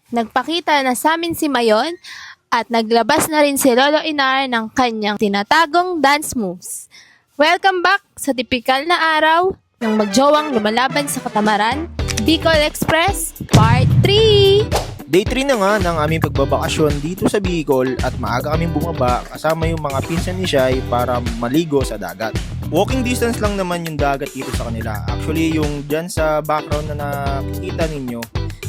Nagpakita na sa amin si Mayon at naglabas na rin si Lolo Inar ng kanyang tinatagong dance moves. Welcome back sa tipikal na araw ng magjowang lumalaban sa katamaran, Bicol Express Part 3! Day 3 na nga ng aming pagbabakasyon dito sa Bicol at maaga kaming bumaba kasama yung mga pinsan ni Shai para maligo sa dagat. Walking distance lang naman yung dagat dito sa kanila. Actually, yung dyan sa background na nakikita ninyo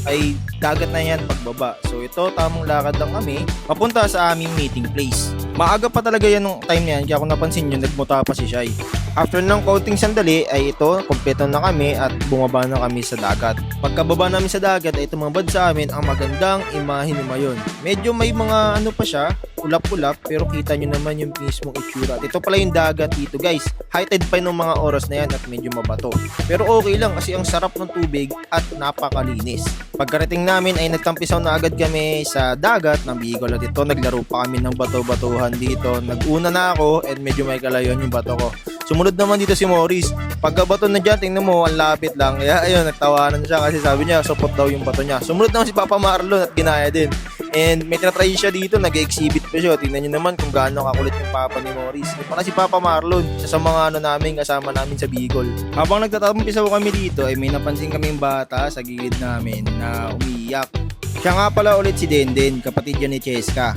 ay dagat na yan pagbaba. So ito, tamang lakad lang kami papunta sa aming meeting place. Maaga pa talaga yan nung time na yan, kaya kung napansin nyo, nagmuta pa si Shai. After ng kaunting sandali ay ito, kompleto na kami at bumaba na kami sa dagat. Pagkababa namin sa dagat ay tumambad sa amin ang magandang imahe ni Mayon. Medyo may mga ano pa siya, ulap-ulap, pero kita nyo naman yung mismong itsura. At ito pala yung dagat dito guys. High tide pa nung mga oras na yan at medyo mabato. Pero okay lang kasi ang sarap ng tubig at napakalinis. Pagkarating namin ay nagtampisaw na agad kami sa dagat ng Bicol at ito naglaro pa kami ng bato-batuhan dito. Nag-una na ako and medyo may kalayon yung bato ko. Sumunod naman dito si Morris. Pagkabato na dyan, tingnan mo, ang lapit lang. Kaya ayun, nagtawanan siya kasi sabi niya, support daw yung bato niya. Sumunod naman si Papa Marlon at ginaya din. And may tinatry siya dito, nag-exhibit pa siya. Tingnan nyo naman kung gaano kakulit yung Papa ni Morris. Yung pala si Papa Marlon, isa sa mga ano namin, kasama namin sa Bicol. Habang nagtatampisaw kami dito, ay may napansin kaming bata sa gilid namin na umiiyak. Siya nga pala ulit si Denden, kapatid niya ni Cheska.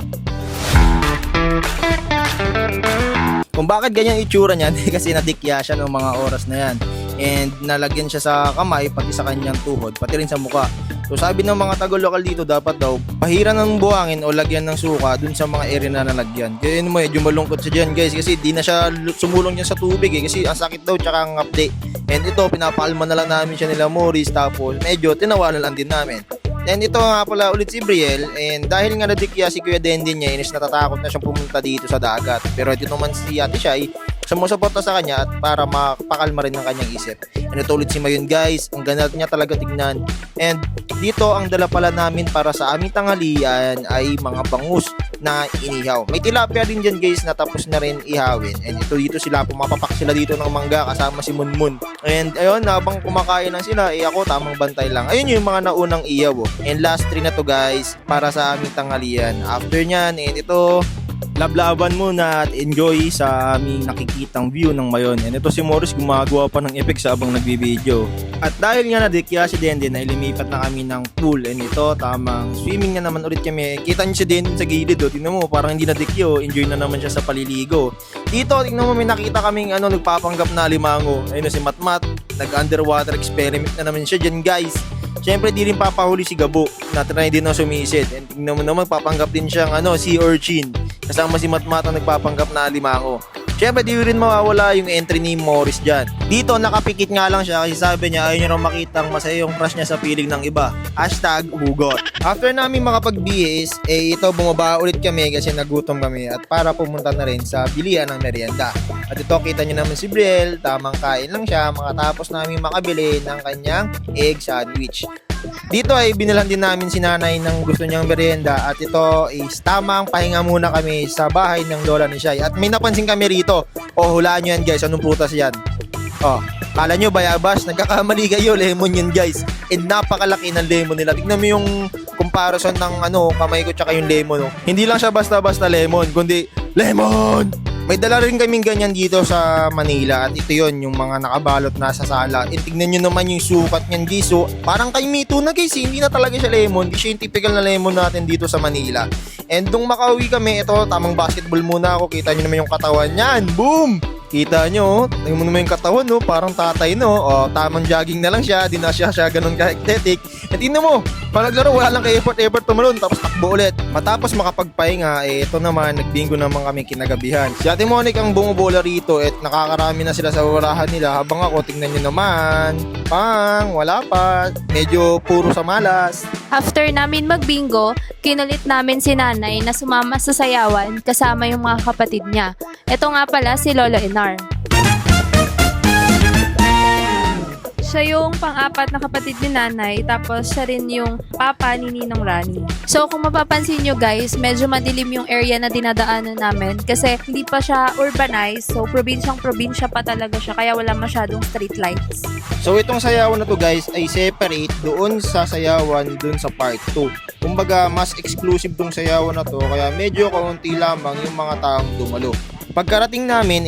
Kung bakit ganyan itsura niyan kasi nadikya siya ng mga oras na yan and nalagyan siya sa kamay pati sa kanyang tuhod pati rin sa muka. So sabi ng mga taga-lokal dito dapat daw pahiran ng buhangin o lagyan ng suka dun sa mga area na nalagyan. Kaya yun mo medyo malungkot siya dyan guys kasi di na siya sumulong dyan sa tubig kasi ang sakit daw tsaka ang update. And ito pinapaalma na lang namin siya nila Morris tapos medyo tinawanan lang din namin. And ito nga pala ulit si Brielle and dahil nga nadikya si Kuya Denden niya inis natatakot na siyang pumunta dito sa dagat. Pero ito naman si Ate Shai sumusuporta sa kanya at para mapakalma rin ng kanyang isip. And ito ulit si Mayon guys, ang ganda niya talaga tignan. And dito ang dala pala namin para sa aming tanghalian ay mga bangus na inihaw. May tilapia din dyan guys na tapos na rin ihawin. And ito dito sila, pumapapak sila dito ng mangga kasama si Munmun. And ayun, habang kumakain lang sila, ako tamang bantay lang. Ayun yung mga naunang ihaw. And last 3 na to guys para sa aming tanghalian. After nyan, and ito lablaban muna at enjoy sa aming nakikitang view ng Mayon. And ito si Morris gumagawa pa ng effects habang nagbibideo. At dahil nga nadikya si Denden ay lumipat na kami ng pool. And ito tamang swimming na naman ulit kami. Kita niyo si Denden sa gilid. Tingnan mo parang hindi nadikyo. Enjoy na naman siya sa paliligo. Dito tingnan mo may nakita kaming nagpapanggap na limango. Ayun na si Matmat. Nag-underwater experiment na naman siya dyan guys. Siyempre di rin papahuli si Gabo na try din na sumisid. And tingnan mo naman papanggap din siyang sea urchin. Kasama si Matmatang nagpapanggap na limango. Siyempre di rin mawawala yung entry ni Morris dyan. Dito nakapikit nga lang siya kasi sabi niya ayaw niya raw makitang masaya yung crush niya sa piling ng iba. #hugot. After namin makapag-BS, ito bumaba ulit kami kasi nagutom kami at para pumunta na rin sa bilihan ng merienda. At ito kita niyo naman si Brielle, tamang kain lang siya makatapos namin makabili ng kanyang egg sandwich. Dito ay binilhan din namin si nanay ng gusto niyang merienda at ito is tamang pahinga muna kami sa bahay ng lola ni Shai. At may napansin kami rito. Hulaan nyo yan guys, anong prutas yan? Kala nyo bayabas, nagkakamali kayo, lemon yan guys. And napakalaki ng lemon nila. Tignan mo yung comparison ng kamay ko tsaka yung lemon. Hindi lang siya basta-basta lemon, kundi lemon! May dala rin kaming ganyan dito sa Manila at ito yon yung mga nakabalot na sa sala. And tignan nyo naman yung sukat nyan guys. So, parang kay Mito na guys, hindi na talaga siya lemon. Hindi siya yung typical na lemon natin dito sa Manila. And nung makauwi kami, ito tamang basketball muna ako. Kita nyo naman yung katawan nyan. Boom! Kita nyo, tingnan mo naman yung katawan, parang tatay, tamang jogging na lang siya, di na siya ganun ka-hectic. At tingnan mo, pag naglaro, wala lang ka-effort tumalon, tapos takbo ulit. Matapos makapagpahinga, ito naman, nagbingo naman kami kinagabihan. Si Ate Monique ang bumubola rito at nakakarami na sila sa warahan nila, habang ako, tingnan nyo naman, wala pa, medyo puro sa malas. After namin magbingo, kinulit namin si nanay na sumama sa sayawan kasama yung mga kapatid niya. Ito nga pala si Lolo Inar. Siya yung pang-apat na kapatid ni nanay, tapos siya rin yung papa ni Ninong Rani. So kung mapapansin nyo guys, medyo madilim yung area na dinadaanan namin kasi hindi pa siya urbanized. So probinsya pa talaga siya kaya wala masyadong street lights. So itong sayawan na to guys ay separate doon sa sayawan doon sa part 2. Kumbaga mas exclusive tong sayawan na to kaya medyo kaunti lamang yung mga taong dumalo. Pagkarating namin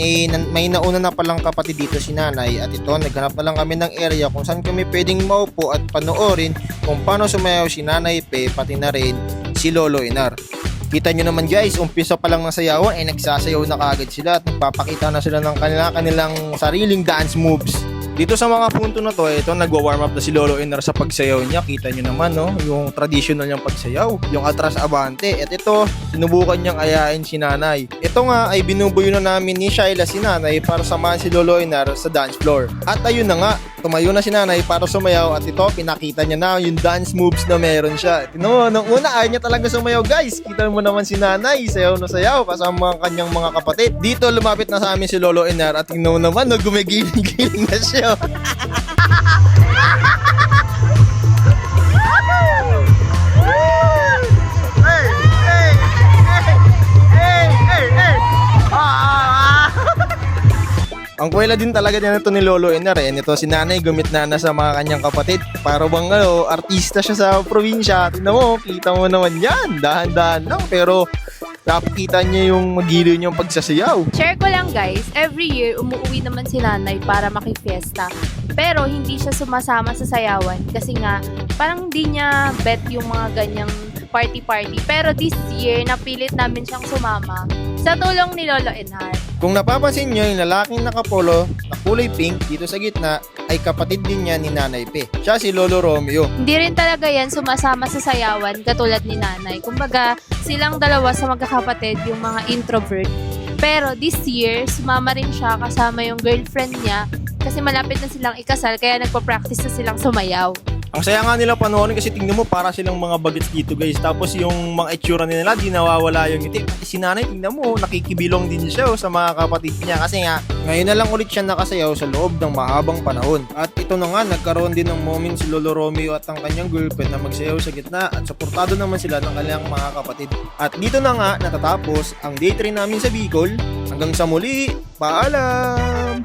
may nauna na palang kapatid dito si nanay at ito naghanap na lang kami ng area kung saan kami pwedeng maupo at panoorin kung paano sumayaw si Nanay Pe pati na rin si Lolo Inar. Kita nyo naman guys, umpisa pa lang ng sayawan ay nagsasayaw na kaagad sila at nagpapakita na sila ng kanilang sariling dance moves. Dito sa mga punto na to, ito nagwa-warm up na si Lolo Inar sa pagsayaw niya. Kita nyo naman no, yung traditional niyang pagsayaw, yung atras abante. At ito, sinubukan niyang ayain si nanay. Ito nga ay binubuyo na namin ni Shyla si nanay para samahan si Lolo Inar sa dance floor. At ayun na nga, tumayo na si nanay para sumayaw at ito, pinakita niya na yung dance moves na meron siya. Tino, nung una ayaw niya talaga sumayaw guys. Kita mo naman si nanay, sayaw na sayaw kasama ang kanyang mga kapatid. Dito lumapit na sa amin si Lolo Inar at tingnan mo naman, no, gumigiling-giling na siya. Ang kwela din talaga niya nito ni Lolo Inar eh. Ito si nanay gumitna na sa mga kanyang kapatid. Para bang artista siya sa probinsya. Tingnan mo, kita mo naman yan. Dahan-dahan lang pero nakikita niya yung magiliw niyang pagsasayaw. Share ko lang guys, every year umuwi naman si nanay para makifiesta. Pero hindi siya sumasama sa sayawan kasi nga parang hindi niya bet yung mga ganyang party-party. Pero this year, napilit namin siyang sumama sa tulong ni Lolo Inar. Kung napapansin nyo, yung lalaking nakapolo na kulay pink dito sa gitna ay kapatid din niya ni Nanay Pe. Siya si Lolo Romeo. Hindi rin talaga yan sumasama sa sayawan katulad ni nanay. Kumbaga, silang dalawa sa magkakapatid yung mga introvert. Pero this year, sumama rin siya kasama yung girlfriend niya kasi malapit na silang ikasal kaya nagpa-practice na silang sumayaw. Ang saya nga nila panoorin kasi tingnan mo para silang mga bagets dito guys. Tapos yung mga itsura nila di nawawala yung ngiti. Pati si nanay tingnan mo nakikibilong din siya sa mga kapatid niya. Kasi nga ngayon na lang ulit siya nakasayaw sa loob ng mahabang panahon. At ito na nga nagkaroon din ng moment si Lolo Romeo at ang kanyang girlfriend na magsayaw sa gitna. At suportado naman sila ng kanilang mga kapatid. At dito na nga natatapos ang day 3 namin sa Bicol. Hanggang sa muli, paalam!